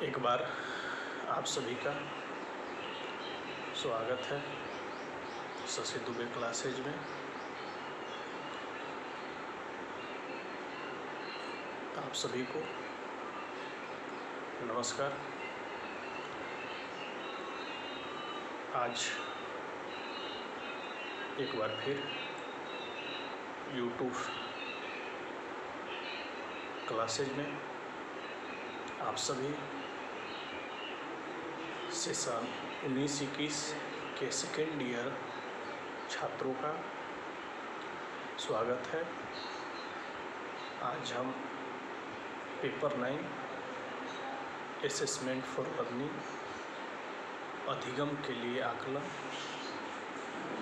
एक बार आप सभी का स्वागत है शशि दुबे क्लासेज में। आप सभी को नमस्कार। आज एक बार फिर यूट्यूब क्लासेज में आप सभी सेशन 19-21 के सेकेंड ईयर छात्रों का स्वागत है। आज हम पेपर 9 असेसमेंट फॉर लर्निंग अधिगम के लिए आकलन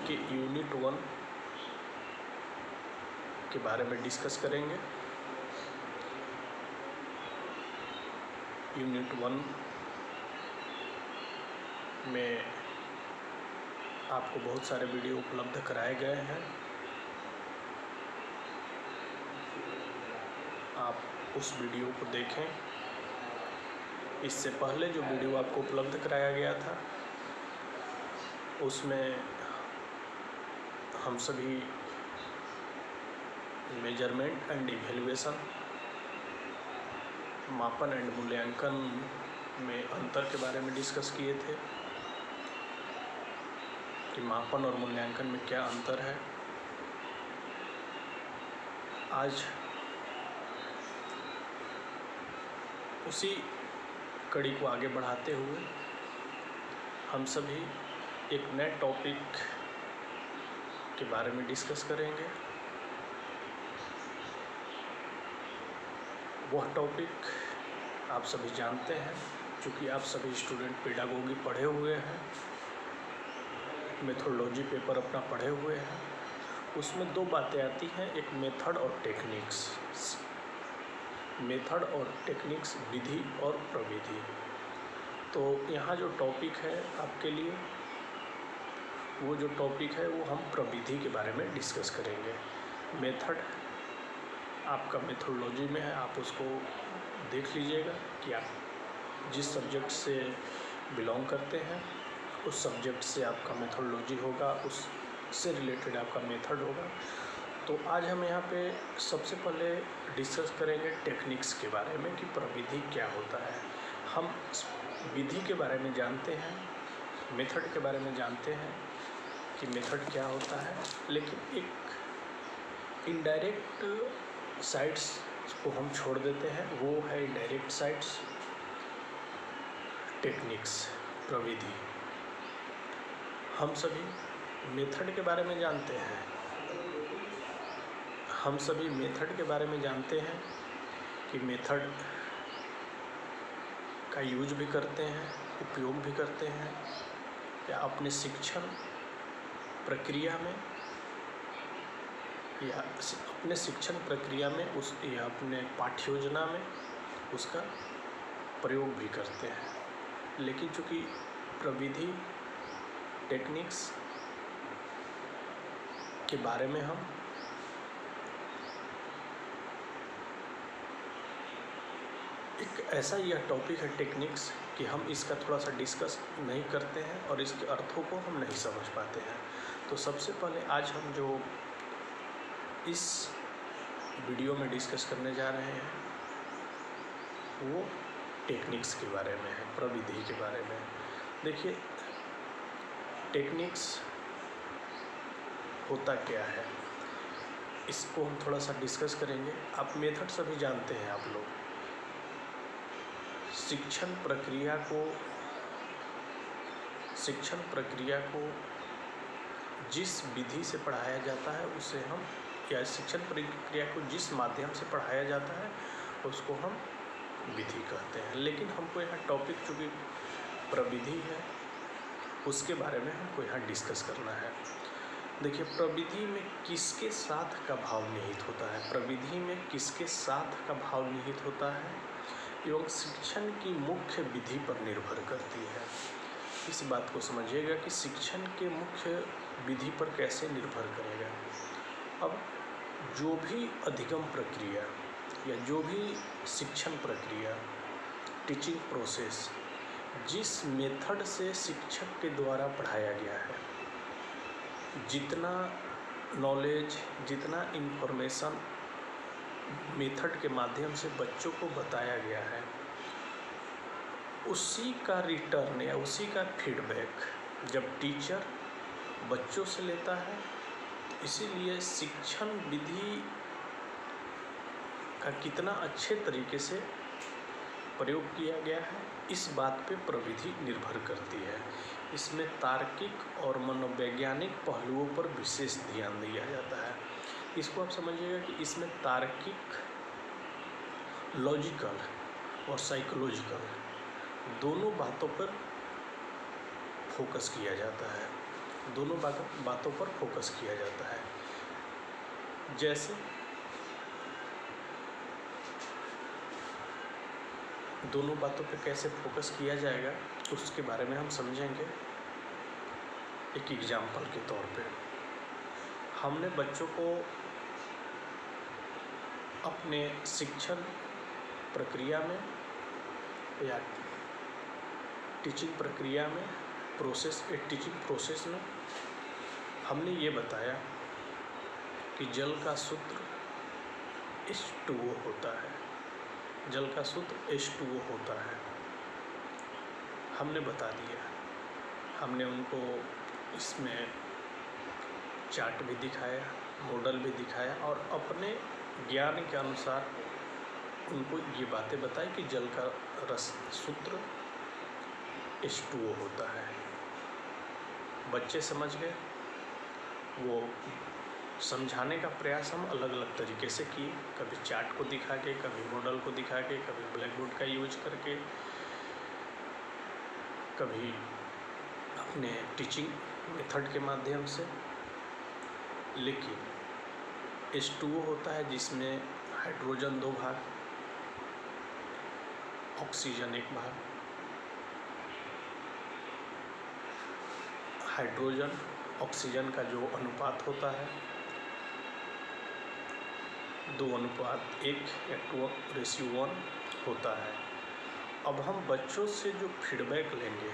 के यूनिट 1 के बारे में डिस्कस करेंगे। यूनिट 1 में आपको बहुत सारे वीडियो उपलब्ध कराए गए हैं। आप उस वीडियो को देखें। इससे पहले जो वीडियो आपको उपलब्ध कराया गया था उसमें हम सभी मेजरमेंट एंड इवैल्यूएशन, मापन एंड मूल्यांकन में अंतर के बारे में डिस्कस किए थे कि मापन और मूल्यांकन में क्या अंतर है। आज उसी कड़ी को आगे बढ़ाते हुए हम सभी एक नए टॉपिक के बारे में डिस्कस करेंगे। वह टॉपिक आप सभी जानते हैं, क्योंकि आप सभी स्टूडेंट पेडागोगी पढ़े हुए हैं, मेथोडोलॉजी पेपर अपना पढ़े हुए हैं। उसमें दो बातें आती हैं, एक मेथड और टेक्निक्स। मेथड और टेक्निक्स, विधि और प्रविधि। तो यहाँ जो टॉपिक है आपके लिए, वो जो टॉपिक है वो हम प्रविधि के बारे में डिस्कस करेंगे। मेथड आपका मेथोडोलॉजी में है, आप उसको देख लीजिएगा कि आप जिस सब्जेक्ट से बिलोंग करते हैं उस सब्जेक्ट से आपका मेथोडोलॉजी होगा, उससे रिलेटेड आपका मेथड होगा। तो आज हम यहाँ पे सबसे पहले डिस्कस करेंगे टेक्निक्स के बारे में कि प्रविधि क्या होता है। हम विधि के बारे में जानते हैं, मेथड के बारे में जानते हैं कि मेथड क्या होता है, लेकिन एक इनडायरेक्ट साइड्स को हम छोड़ देते हैं, वो है इनडायरेक्ट साइड्स, टेक्निक्स, प्रविधि। हम सभी मेथड के बारे में जानते हैं, हम सभी मेथड के बारे में जानते हैं कि मेथड का यूज भी करते हैं, उपयोग भी करते हैं, या अपने शिक्षण प्रक्रिया में या अपने शिक्षण प्रक्रिया में या अपने पाठ्योजना में उसका प्रयोग भी करते हैं। लेकिन चूँकि प्रविधि, टेक्निक्स के बारे में हम एक ऐसा यह टॉपिक है टेक्निक्स कि हम इसका थोड़ा सा डिस्कस नहीं करते हैं और इसके अर्थों को हम नहीं समझ पाते हैं। तो सबसे पहले आज हम जो इस वीडियो में डिस्कस करने जा रहे हैं वो टेक्निक्स के बारे में है, प्रविधि के बारे में। देखिए, टेक्निक्स होता क्या है, इसको हम थोड़ा सा डिस्कस करेंगे। आप मेथड सभी जानते हैं, आप लोग शिक्षण प्रक्रिया को जिस विधि से पढ़ाया जाता है उसे हम, या शिक्षण प्रक्रिया को जिस माध्यम से पढ़ाया जाता है उसको हम विधि कहते हैं। लेकिन हमको यहाँ टॉपिक चूँकि प्रविधि है उसके बारे में हमको यहाँ डिस्कस करना है। देखिए, प्रविधि में किसके साथ का भाव निहित होता है, प्रविधि में किसके साथ का भाव निहित होता है एवं शिक्षण की मुख्य विधि पर निर्भर करती है। इस बात को समझिएगा कि शिक्षण के मुख्य विधि पर कैसे निर्भर करेगा। अब जो भी अधिगम प्रक्रिया या जो भी शिक्षण प्रक्रिया टीचिंग प्रोसेस, जिस मेथड से शिक्षक के द्वारा पढ़ाया गया है, जितना नॉलेज, जितना इन्फॉर्मेशन मेथड के माध्यम से बच्चों को बताया गया है, उसी का रिटर्न या उसी का फीडबैक जब टीचर बच्चों से लेता है, इसीलिए शिक्षण विधि का कितना अच्छे तरीके से प्रयोग किया गया है, इस बात पे प्रविधि निर्भर करती है। इसमें तार्किक और मनोवैज्ञानिक पहलुओं पर विशेष ध्यान दिया जाता है। इसको आप समझिएगा कि इसमें तार्किक, लॉजिकल और साइकोलॉजिकल दोनों बातों पर फोकस किया जाता है, दोनों बातों पर फोकस किया जाता है। जैसे दोनों बातों पे कैसे फोकस किया जाएगा उसके बारे में हम समझेंगे। एक एग्जाम्पल के तौर पे हमने बच्चों को अपने शिक्षण प्रक्रिया में या टीचिंग प्रक्रिया में टीचिंग प्रोसेस में हमने ये बताया कि जल का सूत्र H2O होता है, जल का सूत्र H2O होता है, हमने बता दिया। हमने उनको इसमें चार्ट भी दिखाया, मॉडल भी दिखाया और अपने ज्ञान के अनुसार उनको ये बातें बताई कि जल का सूत्र H2O होता है। बच्चे समझ गए। वो समझाने का प्रयास हम अलग अलग तरीके से किए, कभी चार्ट को दिखा के, कभी मॉडल को दिखा के, कभी ब्लैक बोर्ड का यूज करके, कभी अपने टीचिंग मेथड के माध्यम से। लेकिन H2O होता है जिसमें हाइड्रोजन 2 भाग, ऑक्सीजन 1 भाग। हाइड्रोजन ऑक्सीजन का जो अनुपात होता है 2:1 या 2:1 होता है। अब हम बच्चों से जो फीडबैक लेंगे,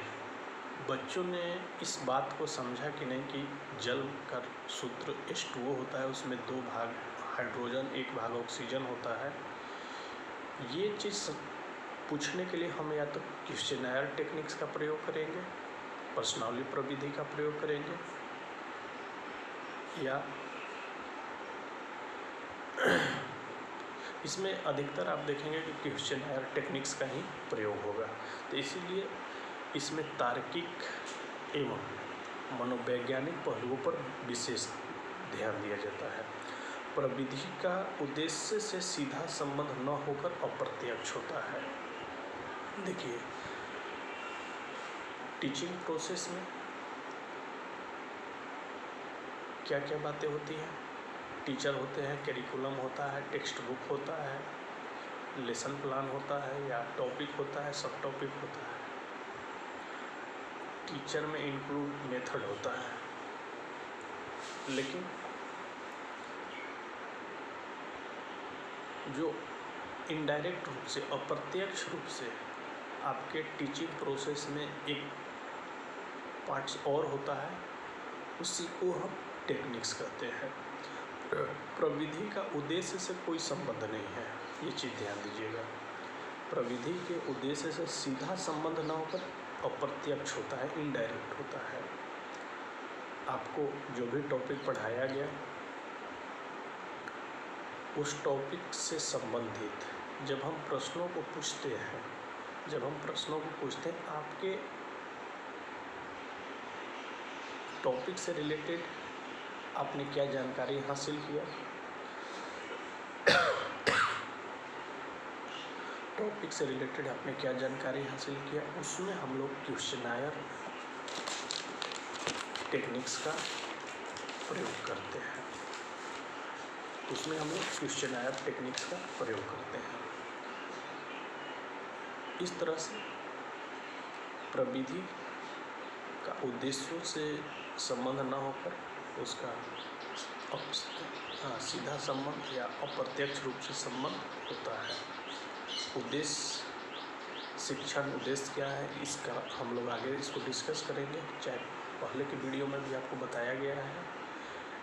बच्चों ने इस बात को समझा कि नहीं कि जल का सूत्र H2O होता है, उसमें 2 भाग हाइड्रोजन 1 भाग ऑक्सीजन होता है। ये चीज़ पूछने के लिए हम या तो क्वेश्चनायर टेक्निक्स का प्रयोग करेंगे, प्रश्नावली प्रविधि का प्रयोग करेंगे, या इसमें अधिकतर आप देखेंगे कि क्वेश्चनायर टेक्निक्स का ही प्रयोग होगा। तो इसीलिए इसमें तार्किक एवं मनोवैज्ञानिक पहलुओं पर विशेष ध्यान दिया जाता है। प्रविधि का उद्देश्य से सीधा संबंध न होकर अप्रत्यक्ष होता है। देखिए, टीचिंग प्रोसेस में क्या क्या बातें होती हैं। टीचर होते हैं, करिकुलम होता है, टेक्स्ट बुक होता है, लेसन प्लान होता है या टॉपिक होता है, सब टॉपिक होता है। टीचर में इंक्लूड मेथड होता है। लेकिन जो इनडायरेक्ट रूप से, अप्रत्यक्ष रूप से आपके टीचिंग प्रोसेस में एक पार्ट्स और होता है, उसी को हम टेक्निक्स कहते हैं। प्रविधि का उद्देश्य से कोई संबंध नहीं है, ये चीज़ ध्यान दीजिएगा। प्रविधि के उद्देश्य से सीधा संबंध न होकर अप्रत्यक्ष होता है, इनडायरेक्ट होता है। आपको जो भी टॉपिक पढ़ाया गया, उस टॉपिक से संबंधित जब हम प्रश्नों को पूछते हैं, आपके टॉपिक से रिलेटेड आपने क्या जानकारी हासिल किया, टॉपिक से रिलेटेड आपने क्या जानकारी हासिल किया, उसमें हम लोग क्वेश्चनायर टेक्निक्स का प्रयोग करते हैं। इस तरह से प्रविधि का उद्देश्यों से संबंध न होकर उसका सीधा संबंध या अप्रत्यक्ष रूप से संबंध होता है। उद्देश्य शिक्षण उद्देश्य क्या है, इसका हम लोग आगे इसको डिस्कस करेंगे। चाहे पहले के वीडियो में भी आपको बताया गया है।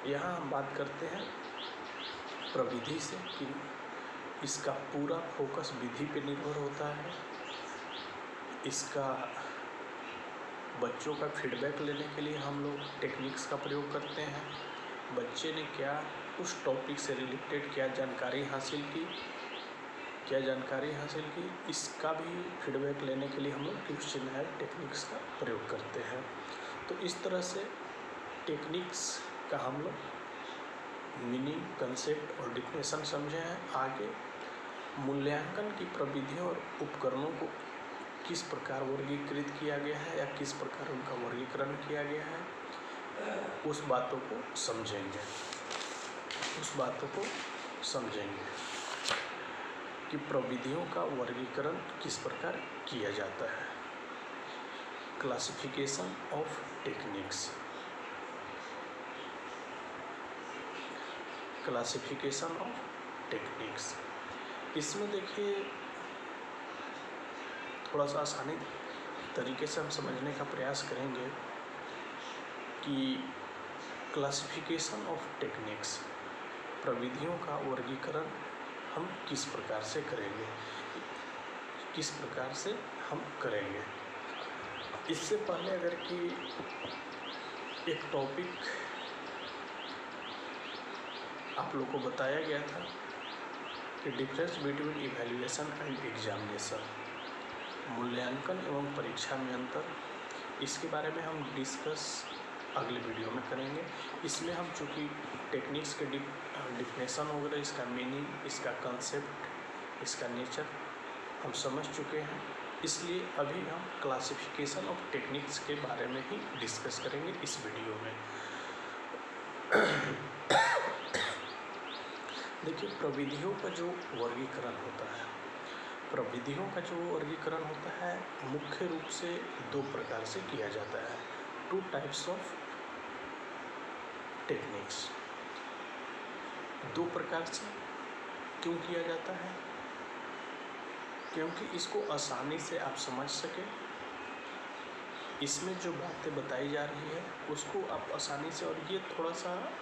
यहाँ हम बात करते हैं प्रविधि से कि इसका पूरा फोकस विधि पे निर्भर होता है। इसका बच्चों का फीडबैक लेने के लिए हम लोग टेक्निक्स का प्रयोग करते हैं। बच्चे ने क्या उस टॉपिक से रिलेटेड क्या जानकारी हासिल की, इसका भी फीडबैक लेने के लिए हम लोग क्वेश्चनर टेक्निक्स का प्रयोग करते हैं। तो इस तरह से टेक्निक्स का हम लोग मीनिंग, कंसेप्ट और डिफिनेशन समझे हैं। आगे मूल्यांकन की प्रविधियों और उपकरणों को किस प्रकार वर्गीकृत किया गया है या किस प्रकार उनका वर्गीकरण किया गया है, उस बातों को समझेंगे कि प्रविधियों का वर्गीकरण किस प्रकार किया जाता है। Classification of techniques. इसमें देखिए थोड़ा सा आसानी तरीके से हम समझने का प्रयास करेंगे कि क्लासिफिकेशन ऑफ टेक्निक्स, प्रविधियों का वर्गीकरण हम किस प्रकार से करेंगे। इससे पहले अगर कि एक टॉपिक आप लोग को बताया गया था कि difference between evaluation and examination, मूल्यांकन एवं परीक्षा में अंतर, इसके बारे में हम डिस्कस अगले वीडियो में करेंगे। इसमें हम चूँकि टेक्निक्स के डिफिनेशन वगैरह, इसका मीनिंग, इसका कंसेप्ट, इसका नेचर हम समझ चुके हैं, इसलिए अभी हम क्लासिफिकेशन ऑफ टेक्निक्स के बारे में ही डिस्कस करेंगे इस वीडियो में। देखिए प्रविधियों का जो वर्गीकरण होता है, मुख्य रूप से दो प्रकार से किया जाता है। 2 टाइप्स ऑफ टेक्निक्स। 2 प्रकार से क्यों किया जाता है? क्योंकि इसको आसानी से आप समझ सके, इसमें जो बातें बताई जा रही है उसको आप आसानी से, और ये थोड़ा सा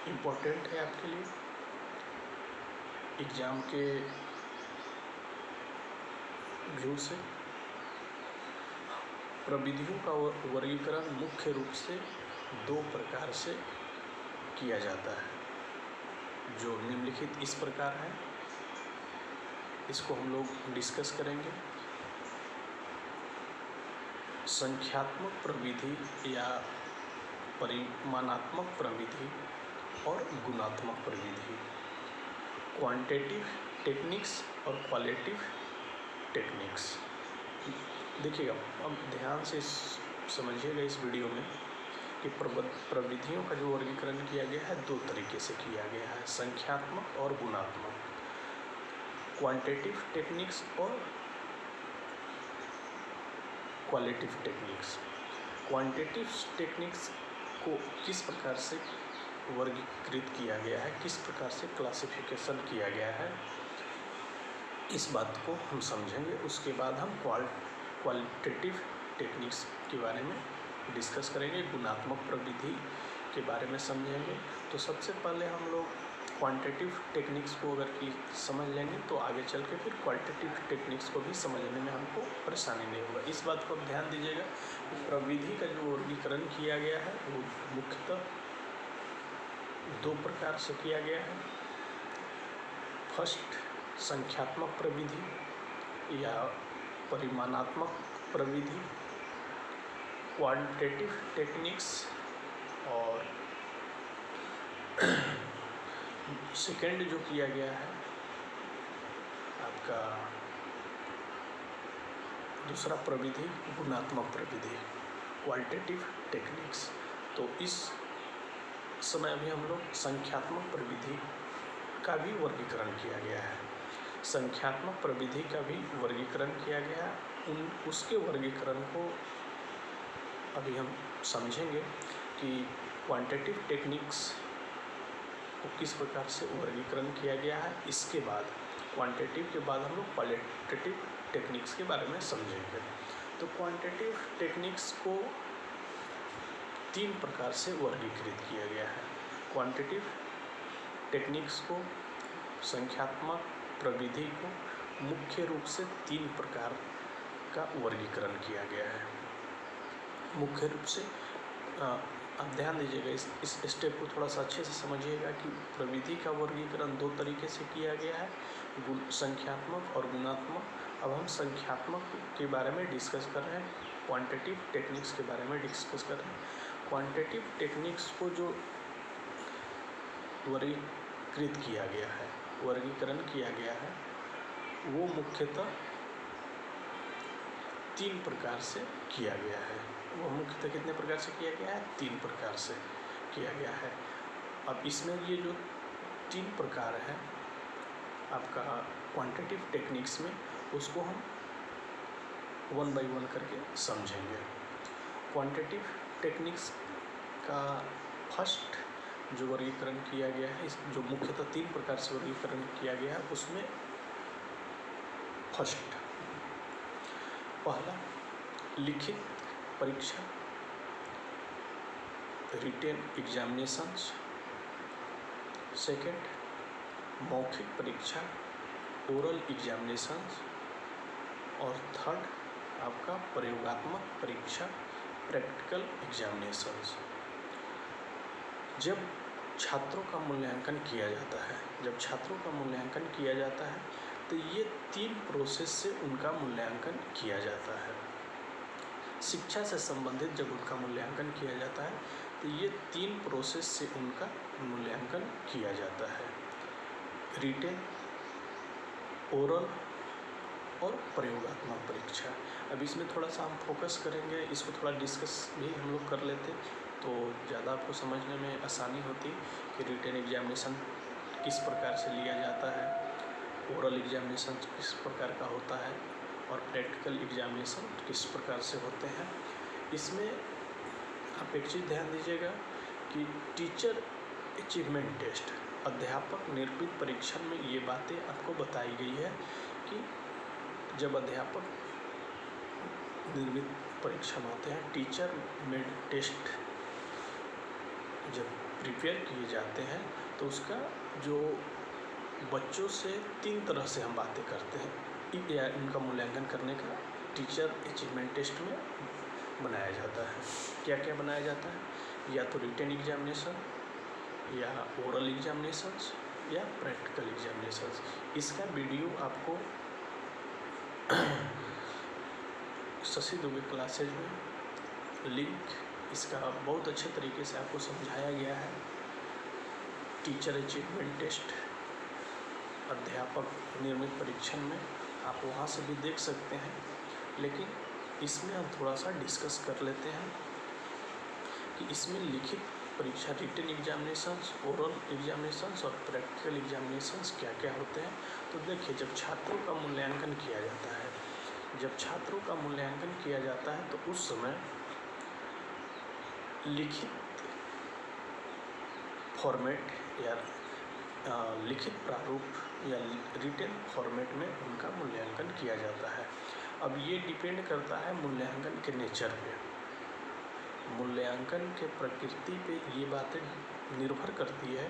इम्पोर्टेंट है आपके लिए एग्ज़ाम के व्यू से। प्रविधियों का वर्गीकरण मुख्य रूप से 2 प्रकार से किया जाता है, जो निम्नलिखित इस प्रकार है। इसको हम लोग डिस्कस करेंगे। संख्यात्मक प्रविधि या परिमाणात्मक प्रविधि और गुणात्मक प्रविधि, क्वांटिटेटिव टेक्निक्स और क्वालिटेटिव टेक्निक्स। देखिएगा, अब ध्यान से समझिएगा इस वीडियो में कि प्रविधियों का जो वर्गीकरण किया गया है 2 तरीके से किया गया है, संख्यात्मक और गुणात्मक, क्वांटिटेटिव टेक्निक्स और क्वालिटेटिव टेक्निक्स। क्वांटिटेटिव टेक्निक्स को किस प्रकार से वर्गीकृत किया गया है, किस प्रकार से क्लासिफिकेशन किया गया है, इस बात को हम समझेंगे। उसके बाद हम क्वालिटेटिव टेक्निक्स के बारे में डिस्कस करेंगे, गुणात्मक प्रविधि के बारे में समझेंगे। तो सबसे पहले हम लोग क्वांटिटेटिव टेक्निक्स को अगर कि समझ लेंगे तो आगे चल के फिर क्वालिटेटिव टेक्निक्स को भी समझने में हमको परेशानी नहीं होगा। इस बात को आप ध्यान दीजिएगा कि प्रविधि का जो वर्गीकरण किया गया है वो मुख्यतः 2 प्रकार से किया गया है। फर्स्ट, संख्यात्मक प्रविधि या परिमाणात्मक प्रविधि, क्वांटिटेटिव टेक्निक्स, और सेकेंड जो किया गया है आपका दूसरा प्रविधि, गुणात्मक प्रविधि, क्वालिटेटिव टेक्निक्स। तो इस समय अभी हम लोग संख्यात्मक प्रविधि का भी वर्गीकरण किया गया है। संख्यात्मक प्रविधि का भी वर्गीकरण किया गया है। उसके वर्गीकरण को अभी हम समझेंगे कि क्वांटिटेटिव टेक्निक्स को किस प्रकार से वर्गीकरण किया गया है। इसके बाद क्वांटिटेटिव के बाद हम लोग क्वालिटेटिव टेक्निक्स के बारे में समझेंगे। तो क्वांटिटेटिव टेक्निक्स को 3 प्रकार से वर्गीकृत किया गया है। क्वांटिटेटिव टेक्निक्स को, संख्यात्मक प्रविधि को मुख्य रूप से 3 प्रकार का वर्गीकरण किया गया है। मुख्य रूप से आप ध्यान दीजिएगा, इस स्टेप को थोड़ा सा अच्छे से समझिएगा कि प्रविधि का वर्गीकरण 2 तरीके से किया गया है, संख्यात्मक और गुणात्मक। अब हम संख्यात्मक के बारे में डिस्कस कर रहे हैं, क्वांटिटेटिव टेक्निक्स के बारे में डिस्कस कर रहे हैं। क्वांटिटेटिव टेक्निक्स को जो वर्गीकृत किया गया है, वर्गीकरण किया गया है, वो मुख्यतः 3 प्रकार से किया गया है। वो मुख्यतः कितने प्रकार से किया गया है? 3 प्रकार से किया गया है। अब इसमें ये जो 3 प्रकार है आपका क्वांटिटेटिव टेक्निक्स में, उसको हम 1 बाय 1 करके समझेंगे। क्वांटिटेटिव टेक्निक्स का फर्स्ट जो वर्गीकरण किया गया है, जो मुख्यतः 3 प्रकार से वर्गीकरण किया गया है, उसमें फर्स्ट पहला लिखित परीक्षा, रिटेन एग्जामिनेशंस। सेकंड मौखिक परीक्षा, ओरल एग्जामिनेशंस। और थर्ड आपका प्रयोगात्मक परीक्षा, प्रैक्टिकल एग्जामिनेशंस। जब छात्रों का मूल्यांकन किया जाता है, तो ये 3 प्रोसेस से उनका मूल्यांकन किया जाता है। शिक्षा से संबंधित जब उनका मूल्यांकन किया जाता है, तो ये 3 प्रोसेस से उनका मूल्यांकन किया जाता है, रिटेन, ओरल और प्रयोगात्मक परीक्षा। अब इसमें थोड़ा सा हम फोकस करेंगे, इसको थोड़ा डिस्कस भी हम लोग कर लेते तो ज़्यादा आपको समझने में आसानी होती कि रिटेन एग्जामिनेशन किस प्रकार से लिया जाता है, ओरल एग्जामिनेशन किस प्रकार का होता है और प्रैक्टिकल एग्जामिनेशन किस प्रकार से होते हैं। इसमें आप एक चीज़ ध्यान दीजिएगा कि टीचर अचीवमेंट टेस्ट, अध्यापक निर्मित परीक्षण में ये बातें आपको बताई गई है कि जब अध्यापक निर्मित परीक्षण होते हैं, टीचर मेड टेस्ट जब प्रिपेयर किए जाते हैं, तो उसका जो बच्चों से 3 तरह से हम बातें करते हैं या इनका मूल्यांकन करने का टीचर अचीवमेंट टेस्ट में बनाया जाता है। क्या क्या बनाया जाता है? या तो रिटेन एग्जामिनेशन, या ओरल एग्जामिनेशंस, या प्रैक्टिकल एग्जामिनेशंस। इसका वीडियो आपको शशि दुबे क्लासेज में लिंक, इसका बहुत अच्छे तरीके से आपको समझाया गया है। टीचर अचीवमेंट टेस्ट अध्यापक निर्मित परीक्षण में आप वहाँ से भी देख सकते हैं, लेकिन इसमें हम थोड़ा सा डिस्कस कर लेते हैं कि इसमें लिखित परीक्षा, रिटेन एग्जामिनेशंस, ओरल एग्जामिनेशंस और प्रैक्टिकल एग्जामिनेशंस क्या क्या होते हैं। तो देखिए, जब छात्रों का मूल्यांकन किया जाता है, तो उस समय लिखित फॉर्मेट या लिखित प्रारूप या रिटेन फॉर्मेट में उनका मूल्यांकन किया जाता है। अब ये डिपेंड करता है मूल्यांकन के नेचर पे, मूल्यांकन के प्रकृति पे ये बातें निर्भर करती है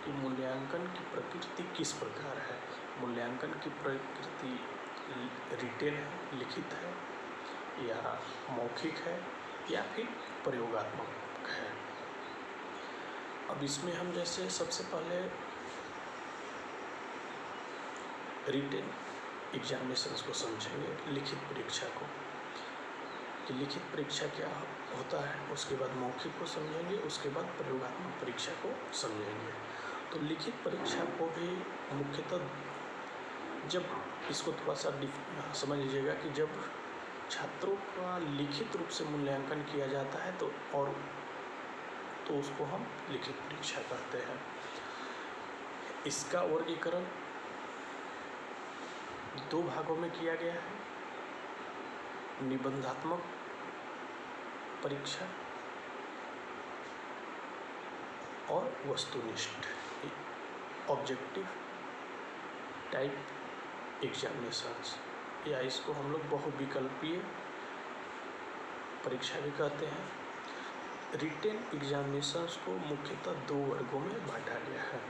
कि मूल्यांकन की प्रकृति किस प्रकार है। मूल्यांकन की प्रकृति रिटेन है, लिखित है, या मौखिक है, या फिर प्रयोगात्मक है। अब इसमें हम जैसे सबसे पहले रिटेन एग्जामिनेशंस को समझेंगे, लिखित परीक्षा को, कि लिखित परीक्षा क्या होता है। उसके बाद मौखिक को समझेंगे, उसके बाद प्रयोगात्मक परीक्षा को समझेंगे। तो लिखित परीक्षा को भी मुख्यतः, जब इसको थोड़ा सा समझ लीजिएगा कि जब छात्रों का लिखित रूप से मूल्यांकन किया जाता है तो उसको हम लिखित परीक्षा कहते हैं। इसका वर्गीकरण 2 भागों में किया गया है, निबंधात्मक परीक्षा और वस्तुनिष्ठ, ऑब्जेक्टिव टाइप एग्जामिनेशंस, या इसको हम लोग बहुविकल्पीय परीक्षा भी कहते हैं। रिटेन एग्जामिनेशंस को मुख्यतः 2 वर्गों में बांटा गया है।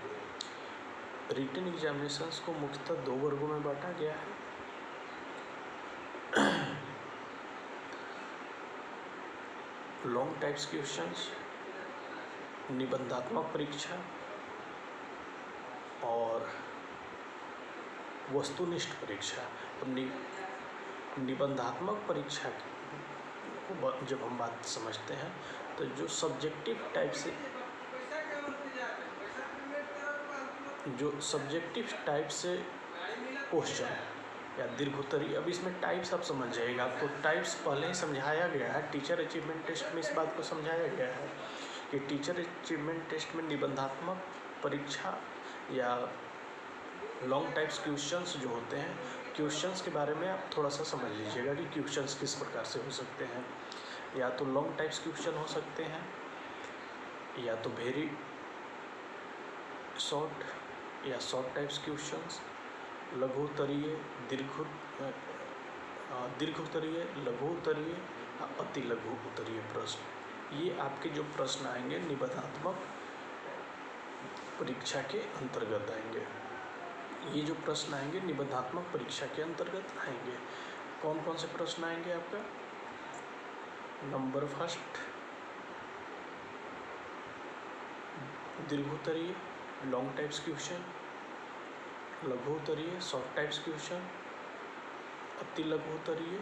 रिटेन एग्जामिनेशंस को मुख्यतः 2 वर्गों में बांटा गया है। लॉन्ग टाइप्स क्वेश्चंस, निबंधात्मक परीक्षा, और वस्तुनिष्ठ परीक्षा। अब निबंधात्मक परीक्षा को जब हम बात समझते हैं तो जो सब्जेक्टिव टाइप से क्वेश्चन या दीर्घोत्तरीय, अब इसमें टाइप्स आप समझ जाइएगा। आपको टाइप्स पहले ही समझाया गया है, टीचर अचीवमेंट टेस्ट में इस बात को समझाया गया है कि टीचर अचीवमेंट टेस्ट में निबंधात्मक परीक्षा या लॉन्ग टाइप्स क्वेश्चंस जो होते हैं, क्वेश्चंस के बारे में आप थोड़ा सा समझ लीजिएगा कि क्वेश्चंस किस प्रकार से हो सकते हैं। या तो लॉन्ग टाइप्स क्वेश्चन हो सकते हैं, या तो वेरी शॉर्ट या शॉर्ट टाइप्स क्वेश्चंस, लघुत्तरीय, दीर्घोत्तरीय, लघुत्तरीय, अति लघु उत्तरीय प्रश्न। ये आपके जो प्रश्न आएंगे निबंधात्मक परीक्षा के अंतर्गत आएंगे। ये जो प्रश्न आएंगे निबंधात्मक परीक्षा के अंतर्गत आएंगे। कौन कौन से प्रश्न आएंगे आपका? नंबर फर्स्ट, दीर्घोत्तरीय लॉन्ग टाइप्स क्वेश्चन, लघुत्तरीय शॉर्ट टाइप्स क्वेश्चन, अति लघुत्तरीय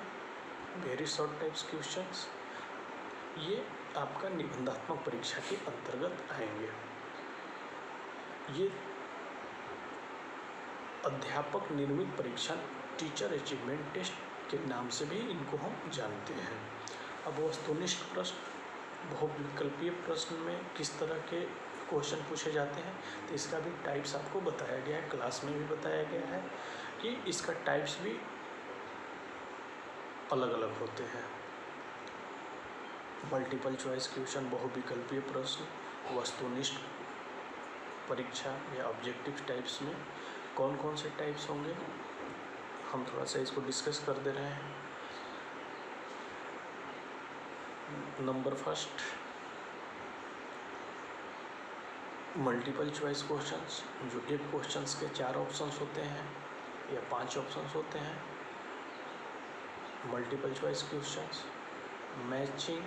वेरी शॉर्ट टाइप्स क्वेश्चंस। ये आपका निबंधात्मक परीक्षा के अंतर्गत आएंगे। ये अध्यापक निर्मित परीक्षा, टीचर अचीवमेंट टेस्ट के नाम से भी इनको हम जानते हैं। अब वस्तुनिष्ठ प्रश्न, बहुविकल्पीय प्रश्न में किस तरह के क्वेश्चन पूछे जाते हैं, तो इसका भी टाइप्स आपको बताया गया है, क्लास में भी बताया गया है कि इसका टाइप्स भी अलग अलग होते हैं। मल्टीपल चॉइस क्वेश्चन, बहुविकल्पीय प्रश्न, वस्तुनिष्ठ परीक्षा या ऑब्जेक्टिव टाइप्स में कौन कौन से टाइप्स होंगे, हम थोड़ा सा इसको डिस्कस कर दे रहे हैं। Number first, multiple choice questions, जो एक क्वेश्चंस के 4 ऑप्शंस होते हैं या 5 ऑप्शंस होते हैं। Multiple choice questions, matching,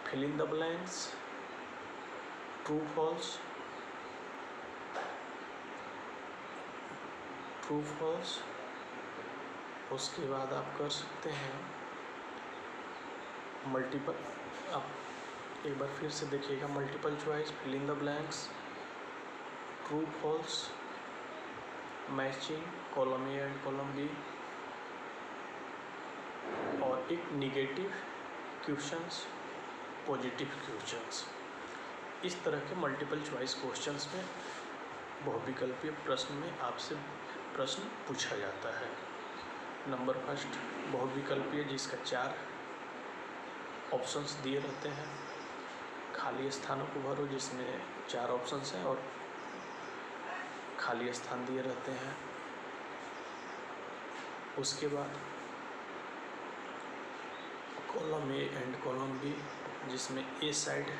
fill in the blanks, true false, true false. उसके बाद आप कर सकते हैं मल्टीपल, आप एक बार फिर से देखिएगा, multiple choice, fill in the blanks, true false, matching, column A and column B, और एक निगेटिव क्वेश्चंस, पॉजिटिव क्वेश्चंस। इस तरह के मल्टीपल चॉइस क्वेश्चंस में, बहुविकल्पीय प्रश्न में आपसे प्रश्न पूछा जाता है। नंबर फर्स्ट, बहुविकल्पीय, जिसका 4 ऑप्शंस दिए रहते हैं। खाली स्थानों को भरो, जिसमें 4 ऑप्शंस हैं और खाली स्थान दिए रहते हैं। उसके बाद column A and column B, जिसमें ए साइड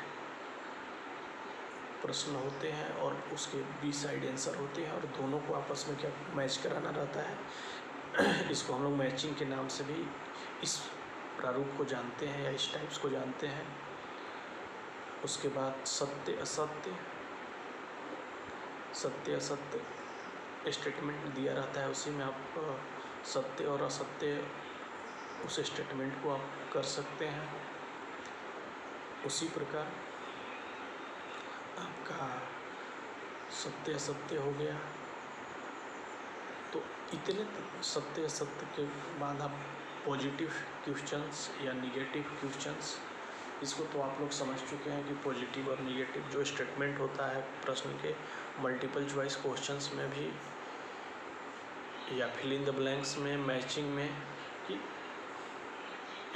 प्रश्न होते हैं और उसके बी साइड आंसर होते हैं, और दोनों को आपस में क्या मैच कराना रहता है। इसको हम लोग मैचिंग के नाम से भी इस प्रारूप को जानते हैं या इस टाइप्स को जानते हैं। उसके बाद सत्य असत्य, सत्य असत्य स्टेटमेंट दिया रहता है, उसी में आप सत्य और असत्य उस स्टेटमेंट को आप कर सकते हैं। उसी प्रकार आपका सत्य असत्य हो गया। तो इतने सत्य असत्य के बाद आप पॉजिटिव क्वेश्चंस या निगेटिव क्वेश्चंस, इसको तो आप लोग समझ चुके हैं कि पॉजिटिव और निगेटिव जो स्टेटमेंट होता है प्रश्न के मल्टीपल चॉइस क्वेश्चंस में भी या फिल इन द ब्लैंक्स में, मैचिंग में, कि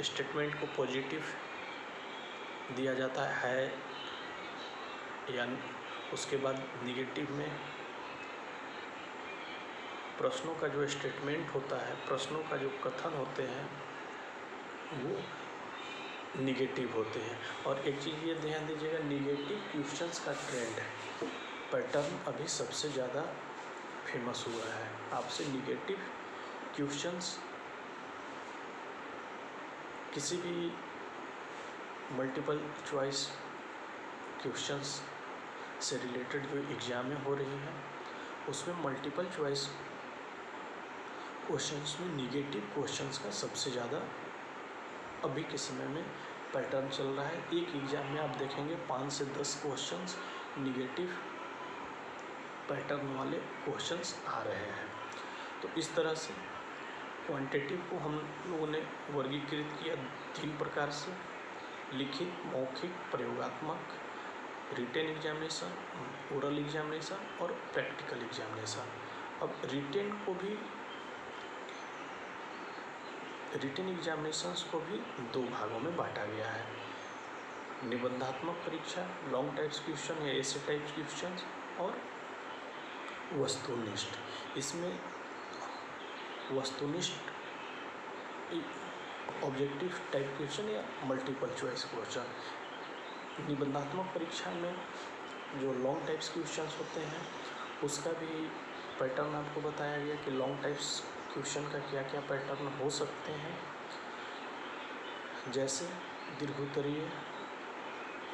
स्टेटमेंट को पॉजिटिव दिया जाता है या उसके बाद निगेटिव में प्रश्नों का जो स्टेटमेंट होता है, प्रश्नों का जो कथन होते हैं वो निगेटिव होते हैं। और एक चीज़ ये ध्यान दीजिएगा, निगेटिव क्वेश्चंस का ट्रेंड है, पैटर्न अभी सबसे ज़्यादा फेमस हुआ है। आपसे निगेटिव क्वेश्चंस किसी भी मल्टीपल चॉइस क्वेश्चंस से रिलेटेड जो एग्ज़ामें हो रही हैं उसमें मल्टीपल चॉइस क्वेश्चंस में निगेटिव क्वेश्चंस का सबसे ज़्यादा अभी के समय में पैटर्न चल रहा है। एक एग्ज़ाम में आप देखेंगे 5 से 10 क्वेश्चंस निगेटिव पैटर्न वाले क्वेश्चंस आ रहे हैं। तो इस तरह से क्वांटिटेटिव को हम लोगों ने वर्गीकृत किया 3 प्रकार से, लिखित, मौखिक, प्रयोगात्मक, रिटेन एग्जामिनेशन, ओरल एग्जामिनेशन और प्रैक्टिकल एग्जामिनेशन। अब रिटेन एग्जामिनेशंस को भी 2 भागों में बांटा गया है, निबंधात्मक परीक्षा, लॉन्ग टाइप्स क्वेश्चन या ऐसे टाइप्स क्वेश्चन, और वस्तुनिष्ठ। इसमें वस्तुनिष्ठ ऑब्जेक्टिव टाइप क्वेश्चन या मल्टीपल चॉइस क्वेश्चन। निबंधात्मक परीक्षा में जो लॉन्ग टाइप्स क्वेश्चंस होते हैं उसका भी पैटर्न आपको बताया गया कि लॉन्ग टाइप्स क्वेश्चन का क्या क्या पैटर्न हो सकते हैं, जैसे दीर्घोत्तरीय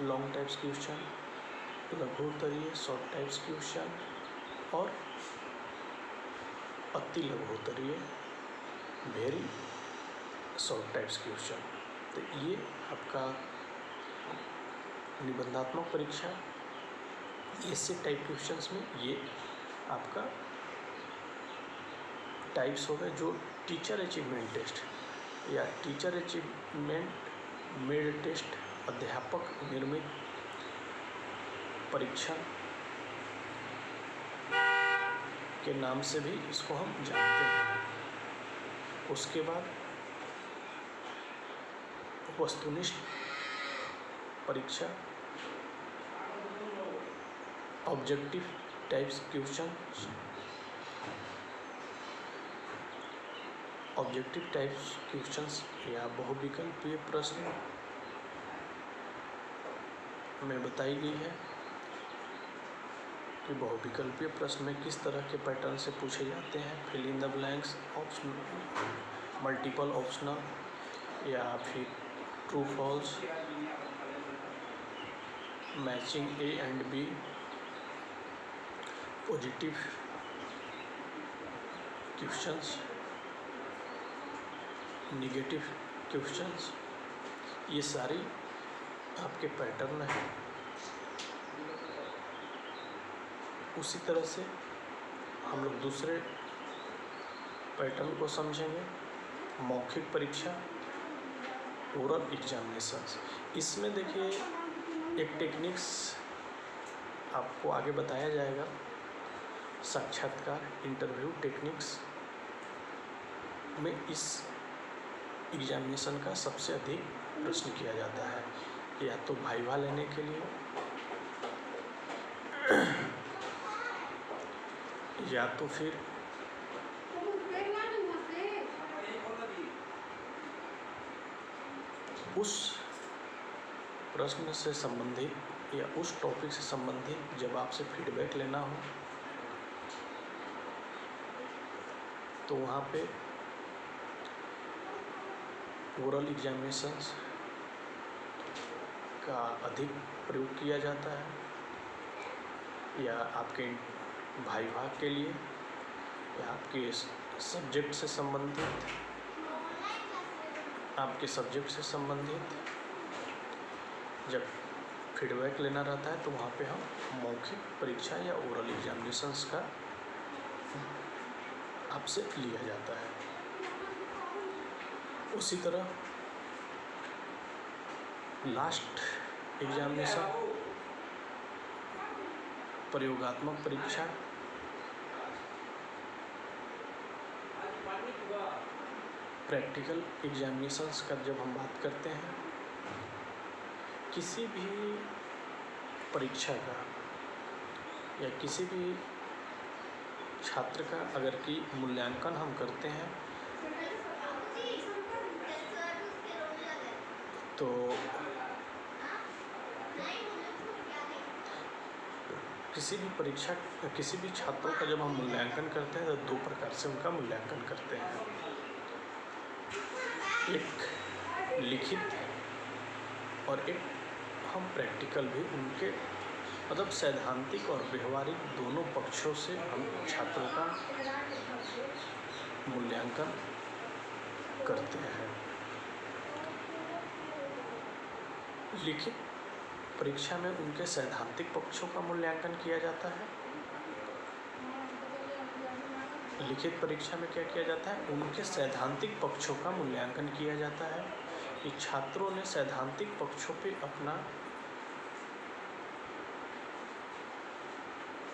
लॉन्ग टाइप्स क्वेश्चन, लघुत्तरीय शॉर्ट टाइप्स क्वेश्चन और अति लघुत्तरीय वेरी शॉर्ट टाइप्स क्वेश्चन। तो ये आपका निबंधात्मक परीक्षा ऐसे टाइप क्वेश्चंस में ये आपका टाइप्स हो गए जो टीचर अचीवमेंट टेस्ट या टीचर अचीवमेंट मेड टेस्ट, अध्यापक निर्मित परीक्षण के नाम से भी इसको हम जानते हैं। उसके बाद वस्तुनिष्ठ परीक्षा, objective types question, objective types questions या बहुविकल्पीय प्रश्न में बताई गई है कि बहुविकल्पीय प्रश्न में किस तरह के पैटर्न से पूछे जाते हैं, fill in the blanks, option, multiple optional या फिर true false, matching A and B, positive questions, negative questions, ये सारी आपके पैटर्न हैं। उसी तरह से हम लोग दूसरे पैटर्न को समझेंगे, मौखिक परीक्षा, ओरल एग्जामिनेशंस। इसमें देखिए एक टेक्निक्स आपको आगे बताया जाएगा, साक्षात्कार इंटरव्यू टेक्निक्स में इस एग्जामिनेशन का सबसे अधिक प्रश्न किया जाता है, या तो वाइवा लेने के लिए या तो फिर उस प्रश्न से संबंधित या उस टॉपिक से संबंधित जब आपसे फीडबैक लेना हो तो वहाँ पे ओरल एग्जामिनेशंस का अधिक प्रयोग किया जाता है, या आपके वाइवा के लिए या आपके सब्जेक्ट से संबंधित, आपके सब्जेक्ट से संबंधित जब फीडबैक लेना रहता है तो वहाँ पे हम मौखिक परीक्षा या ओरल एग्जामिनेशंस का आपसे लिया जाता है। उसी तरह लास्ट एग्जामिनेशन प्रयोगात्मक परीक्षा, प्रैक्टिकल एग्जामिनेशंस का जब हम बात करते हैं, किसी भी परीक्षा का या किसी भी छात्र का अगर कि मूल्यांकन हम करते हैं तो किसी भी छात्रों का जब हम मूल्यांकन करते हैं तो दो प्रकार से उनका मूल्यांकन करते हैं। एक लिखित और एक हम प्रैक्टिकल भी उनके मतलब सैद्धांतिक और व्यवहारिक दोनों पक्षों से हम छात्रों का मूल्यांकन करते हैं। लिखित परीक्षा में उनके सैद्धांतिक पक्षों का मूल्यांकन किया जाता है। लिखित परीक्षा में क्या किया जाता है, उनके सैद्धांतिक पक्षों का मूल्यांकन किया जाता है कि छात्रों ने सैद्धांतिक पक्षों पे अपना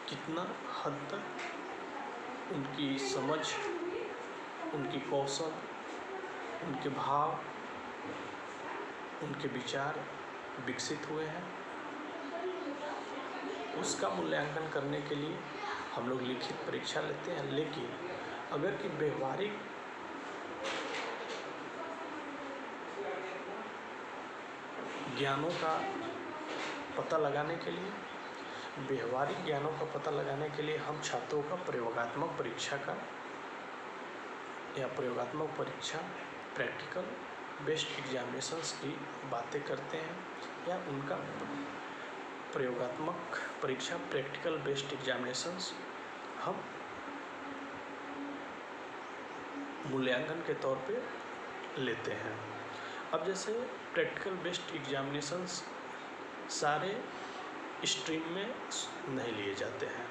कितना हद तक उनकी समझ, उनकी कौशल, उनके भाव, उनके विचार विकसित हुए हैं। उसका मूल्यांकन करने के लिए हम लोग लिखित परीक्षा लेते हैं। लेकिन अगर कि व्यवहारिक ज्ञानों का पता लगाने के लिए, व्यवहारिक ज्ञानों का पता लगाने के लिए हम छात्रों का प्रयोगात्मक परीक्षा का या प्रयोगात्मक परीक्षा प्रैक्टिकल बेस्ड एग्जामिनेशंस की बातें करते हैं, या उनका प्रयोगात्मक परीक्षा प्रैक्टिकल बेस्ड एग्जामिनेशंस हम मूल्यांकन के तौर पे लेते हैं। अब जैसे प्रैक्टिकल बेस्ड एग्जामिनेशंस सारे स्ट्रीम में नहीं लिए जाते हैं।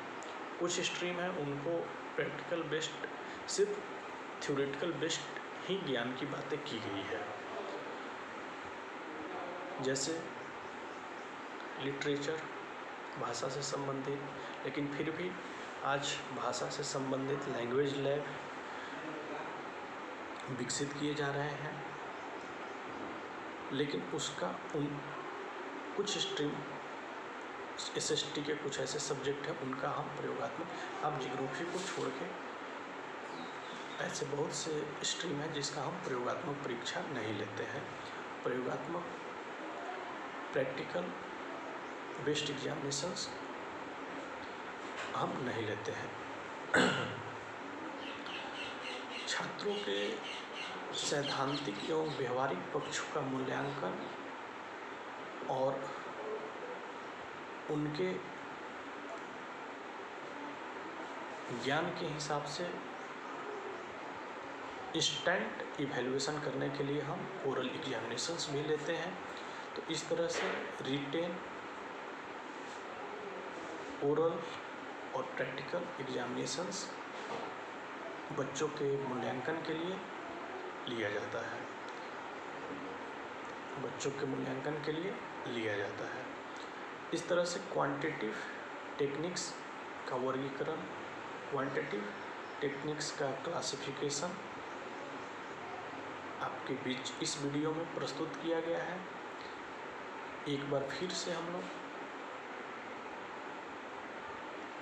कुछ स्ट्रीम है उनको प्रैक्टिकल बेस्ड सिर्फ थ्योरेटिकल बेस्ड ही ज्ञान की बातें की गई है। जैसे लिटरेचर, भाषा से संबंधित, लेकिन फिर भी आज भाषा से संबंधित लैंग्वेज लैब विकसित किए जा रहे हैं। लेकिन उसका कुछ स्ट्रीम SST के कुछ ऐसे सब्जेक्ट हैं उनका हम प्रयोगात्मक, आप जियोग्राफी को छोड़ के ऐसे बहुत से स्ट्रीम है जिसका हम प्रयोगात्मक परीक्षा नहीं लेते हैं। प्रयोगात्मक प्रैक्टिकल बेस्ड एग्जामिनेशंस हम नहीं लेते हैं। छात्रों के सैद्धांतिक एवं व्यवहारिक पक्षों का मूल्यांकन और उनके ज्ञान के हिसाब से इंस्टेंट इवैल्यूएशन करने के लिए हम ओरल एग्जामिनेशंस भी लेते हैं। तो इस तरह से रिटेन, ओरल और प्रैक्टिकल एग्जामिनेशंस बच्चों के मूल्यांकन के लिए लिया जाता है। बच्चों के मूल्यांकन के लिए लिया जाता है। इस तरह से क्वांटिटेटिव टेक्निक्स का वर्गीकरण, क्वांटिटेटिव टेक्निक्स का क्लासिफिकेशन आपके बीच इस वीडियो में प्रस्तुत किया गया है। एक बार फिर से हम लोग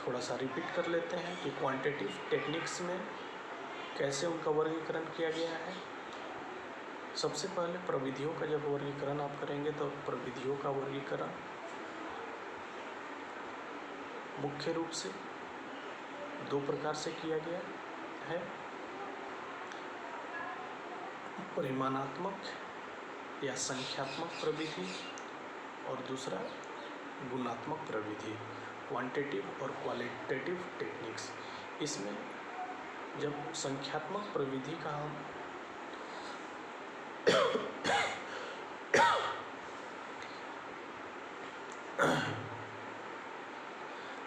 थोड़ा सा रिपीट कर लेते हैं कि क्वांटिटेटिव टेक्निक्स में कैसे उनका वर्गीकरण किया गया है। सबसे पहले प्रविधियों का जब वर्गीकरण आप करेंगे तो प्रविधियों का वर्गीकरण मुख्य रूप से दो प्रकार से किया गया है। परिमाणात्मक या संख्यात्मक प्रविधि और दूसरा गुणात्मक प्रविधि, क्वांटिटेटिव और क्वालिटेटिव टेक्निक्स। इसमें जब संख्यात्मक प्रविधि का हम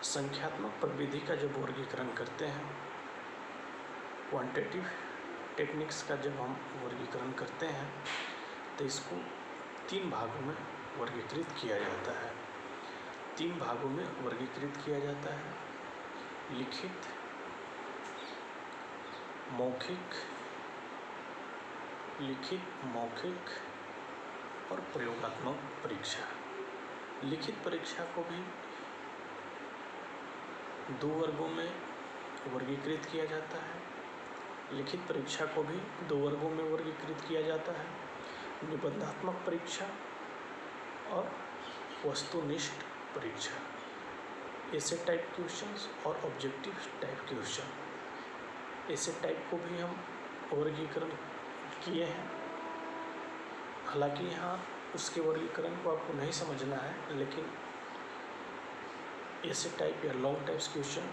संख्यात्मक प्रविधि का जब वर्गीकरण करते हैं, क्वांटिटेटिव टेक्निक्स का जब हम वर्गीकरण करते हैं तो इसको तीन भागों में वर्गीकृत किया जाता है। तीन भागों में वर्गीकृत किया जाता है: लिखित, मौखिक और प्रयोगात्मक परीक्षा। लिखित परीक्षा को भी दो वर्गों में वर्गीकृत किया जाता है। लिखित परीक्षा को भी 2 वर्गों में वर्गीकृत किया जाता है, निबंधात्मक परीक्षा और वस्तुनिष्ठ परीक्षा, ऐसे टाइप क्वेश्चंस और ऑब्जेक्टिव टाइप क्वेश्चन। ऐसे टाइप को भी हम वर्गीकरण किए हैं। हालांकि यहाँ उसके वर्गीकरण को आपको नहीं समझना है, लेकिन ऐसे टाइप या लॉन्ग टाइप्स क्वेश्चन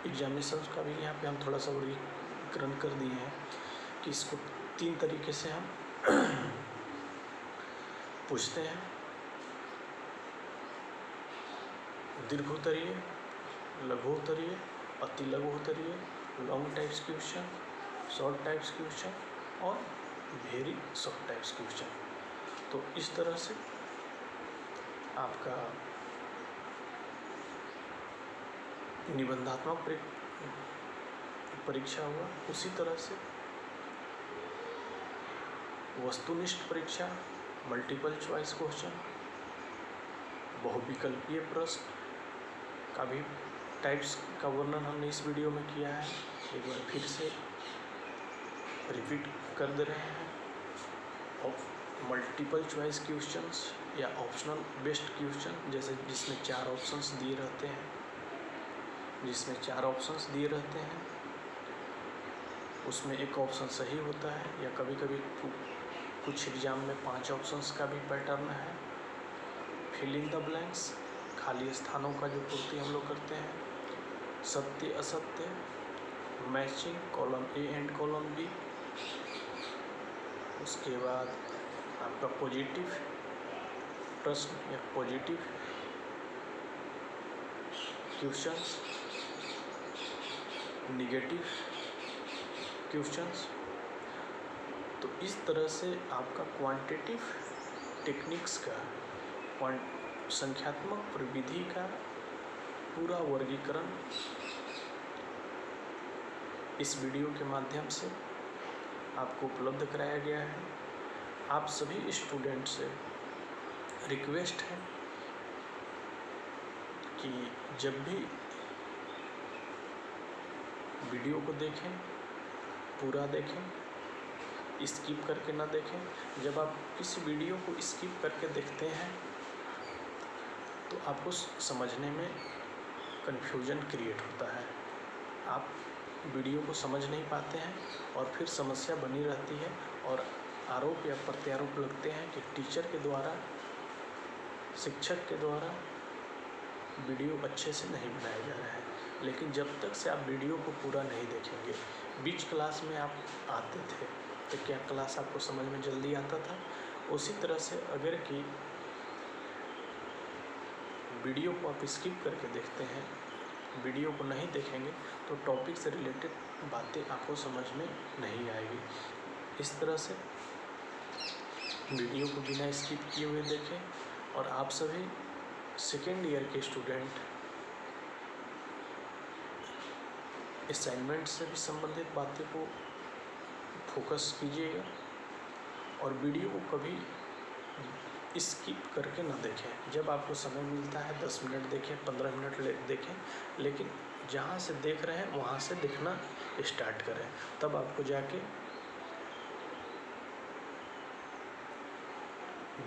एग्जामिनेशन का भी यहाँ पे हम थोड़ा सा वर्गीकरण कर दिए हैं कि इसको 3 तरीके से हम पूछते हैं: दीर्घ उत्तरीय, लघु उत्तरीय, अति लघु उत्तरीय, long types question, short types question और वेरी शॉर्ट टाइप्स क्वेश्चन। तो इस तरह से आपका निबंधात्मक परीक्षा हुआ। उसी तरह से वस्तुनिष्ठ परीक्षा, मल्टीपल चॉइस क्वेश्चन, बहुविकल्पीय प्रश्न का भी टाइप्स का वर्णन हमने इस वीडियो में किया है। एक बार फिर से रिपीट कर दे रहे हैं। मल्टीपल चॉइस क्वेश्चंस या ऑप्शनल बेस्ड क्वेश्चन, जैसे जिसमें 4 ऑप्शंस दिए रहते हैं, उसमें एक ऑप्शन सही होता है, या कभी कभी कुछ एग्जाम में 5 ऑप्शंस का भी पैटर्न है। फिल इन द ब्लैंक्स, खाली स्थानों का जो पूर्ति हम लोग करते हैं, सत्य असत्य, matching column A and column B. उसके बाद आपका पॉजिटिव प्रश्न या पॉजिटिव क्वेश्चंस, निगेटिव क्वेश्चंस। तो इस तरह से आपका क्वांटिटेटिव टेक्निक्स का, संख्यात्मक प्रविधि का पूरा वर्गीकरण इस वीडियो के माध्यम से आपको उपलब्ध कराया गया है। आप सभी स्टूडेंट से रिक्वेस्ट है कि जब भी वीडियो को देखें, पूरा देखें, स्किप करके ना देखें। जब आप किसी वीडियो को स्किप करके देखते हैं तो आपको समझने में कन्फ्यूजन क्रिएट होता है, आप वीडियो को समझ नहीं पाते हैं और फिर समस्या बनी रहती है और आरोप या प्रत्यारोप लगते हैं कि टीचर के द्वारा, शिक्षक के द्वारा वीडियो अच्छे से नहीं बनाया जा रहा है। लेकिन जब तक से आप वीडियो को पूरा नहीं देखेंगे, बीच क्लास में आप आते थे तो क्या क्लास आपको समझ में जल्दी आता था? उसी तरह से अगर कि वीडियो को आप स्किप करके देखते हैं, वीडियो को नहीं देखेंगे तो टॉपिक से रिलेटेड बातें आपको समझ में नहीं आएगी। इस तरह से वीडियो को बिना स्किप किए हुए देखें। और आप सभी सेकेंड ईयर के स्टूडेंट असाइनमेंट से भी संबंधित बातें को फोकस कीजिएगा और वीडियो को कभी स्किप करके ना देखें। जब आपको समय मिलता है 10 मिनट देखें, 15 मिनट देखें, लेकिन जहाँ से देख रहे हैं वहाँ से देखना स्टार्ट करें, तब आपको जाके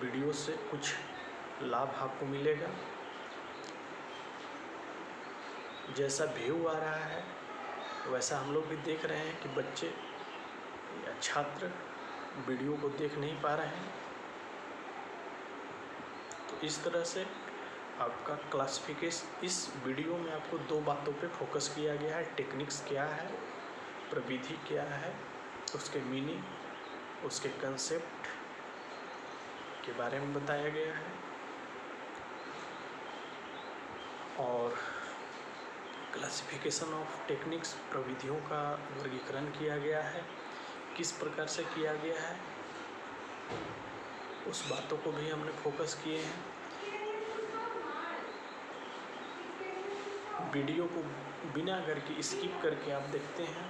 वीडियो से कुछ लाभ आपको मिलेगा। जैसा व्यू आ रहा है वैसा हम लोग भी देख रहे हैं कि बच्चे या छात्र वीडियो को देख नहीं पा रहे हैं। तो इस तरह से आपका क्लासिफिकेशन, इस वीडियो में आपको 2 बातों पे फोकस किया गया है: टेक्निक्स क्या है, प्रविधि क्या है, उसके मीनिंग, उसके कंसेप्ट के बारे में बताया गया है और क्लासिफिकेशन ऑफ टेक्निक्स, प्रविधियों का वर्गीकरण किया गया है। किस प्रकार से किया गया है उस बातों को भी हमने फोकस किए हैं। वीडियो को बिना करके स्किप करके आप देखते हैं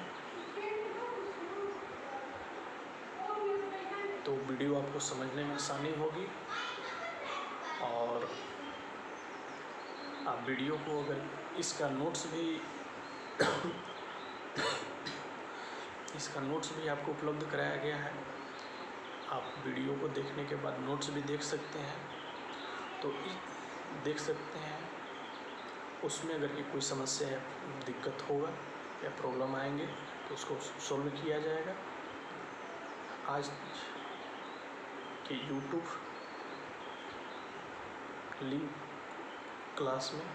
तो वीडियो आपको समझने में आसानी होगी और आप वीडियो को, अगर इसका नोट्स भी इसका नोट्स भी आपको उपलब्ध कराया गया है। आप वीडियो को देखने के बाद नोट्स भी देख सकते हैं। तो देख सकते हैं उसमें अगर कि कोई समस्या या दिक्कत होगा या प्रॉब्लम आएंगे तो उसको सॉल्व किया जाएगा। आज के यूट्यूब लिंक क्लास में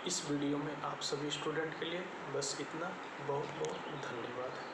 इस वीडियो में आप सभी स्टूडेंट के लिए बस इतना। बहुत बहुत धन्यवाद।